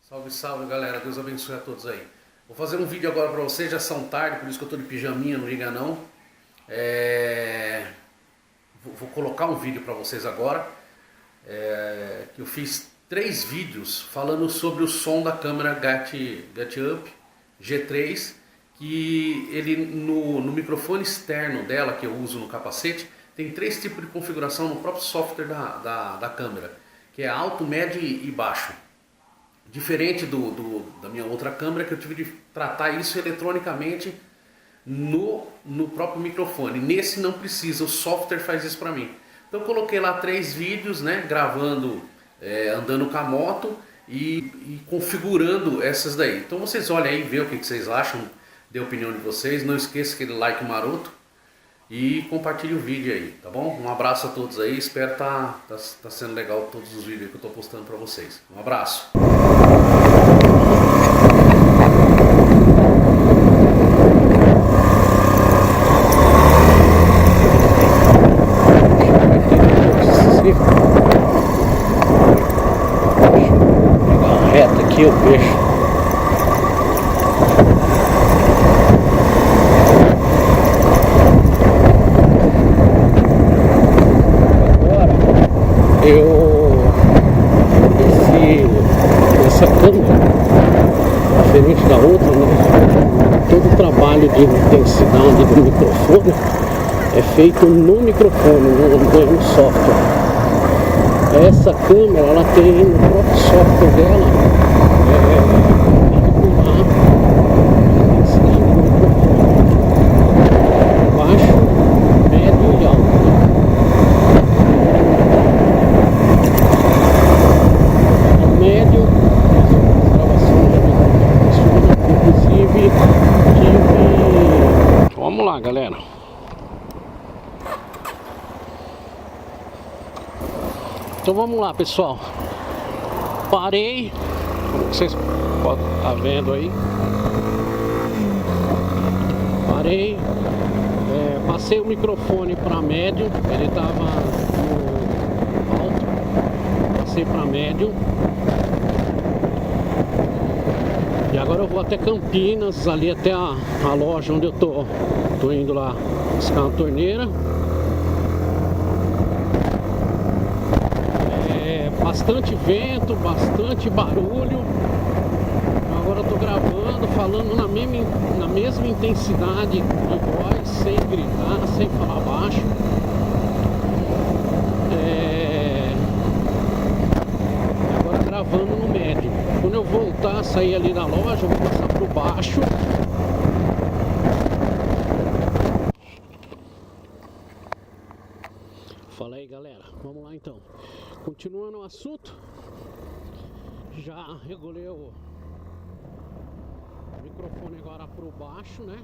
Salve, salve, galera. Deus abençoe a todos aí. Vou fazer um vídeo agora pra vocês, já são tarde, por isso que eu tô de pijaminha, não liga não. Vou colocar um vídeo pra vocês agora. Que eu fiz 3 vídeos falando sobre o som da câmera GetUp G3, que ele no microfone externo dela, que eu uso no capacete, tem 3 tipos de configuração no próprio software da câmera, que é alto, médio e baixo. Diferente da minha outra câmera, que eu tive de tratar isso eletronicamente no próprio microfone. Nesse não precisa, o software faz isso para mim. Então eu coloquei lá 3 vídeos, né, gravando, andando com a moto e configurando essas daí. Então vocês olhem aí, vê o que vocês acham, dê a opinião de vocês. Não esqueça aquele like maroto e compartilhe o vídeo aí, tá bom? Um abraço a todos aí, espero tá sendo legal todos os vídeos que eu tô postando para vocês. Um abraço! Reta aqui eu vejo. Essa câmera, diferente da outra, né? Todo o trabalho de intensidade do microfone é feito no microfone, no software. Essa câmera, ela tem no próprio software dela regular a intensidade do microfone, baixo, médio e alto. Vamos lá, galera. Então vamos lá, pessoal. Parei, como vocês podem estar vendo aí. Parei, passei o microfone para médio. Ele estava no alto, passei para médio. E agora eu vou até Campinas, ali até a loja onde eu tô indo lá buscar uma torneira. Bastante vento, bastante barulho. Agora eu tô gravando, falando na mesma intensidade de voz, sem gritar, sem falar baixo. Agora gravando no médio. Quando eu voltar, sair ali da loja, eu vou passar pro baixo. Fala aí, galera, vamos lá então. Continuando o assunto, já regulei o microfone agora pro baixo, né?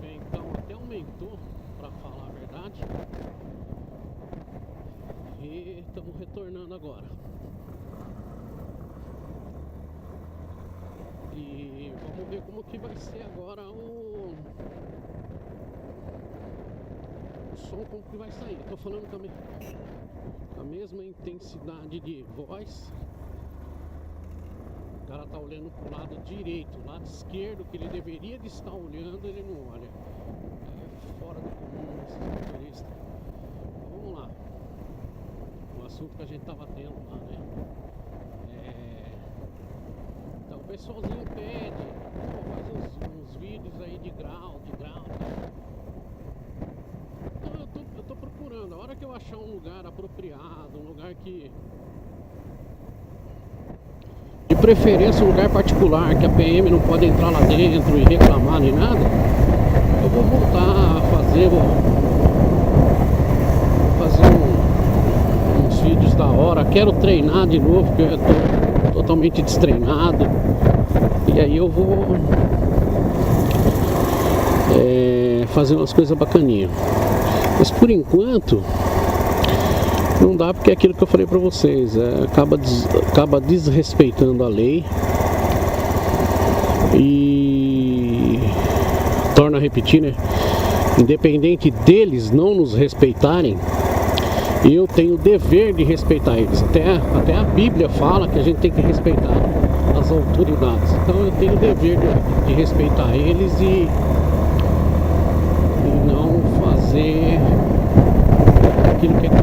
Então até aumentou, para falar a verdade. E estamos retornando agora. E vamos ver como que vai ser agora o som, como que vai sair. Tô falando também com a mesma intensidade de voz. O cara tá olhando pro lado direito, o lado esquerdo que ele deveria de estar olhando, ele não olha. É fora do comum esses motoristas. Então, vamos lá. O assunto que a gente tava tendo lá, né? Então o pessoalzinho pede, faz uns vídeos aí de grau. Então eu tô procurando, a hora que eu achar um lugar apropriado, um lugar que... De preferência um lugar particular, que a PM não pode entrar lá dentro e reclamar nem nada, eu vou voltar a fazer, uns vídeos da hora. Quero treinar de novo, porque eu tô totalmente destreinado. E aí eu vou fazer umas coisas bacaninhas. Mas por enquanto não dá, porque é aquilo que eu falei pra vocês, acaba desrespeitando a lei. E torno a repetir, né? Independente deles não nos respeitarem, eu tenho o dever de respeitar eles. Até a Bíblia fala que a gente tem que respeitar as autoridades. Então eu tenho o dever de respeitar eles e não fazer aquilo que é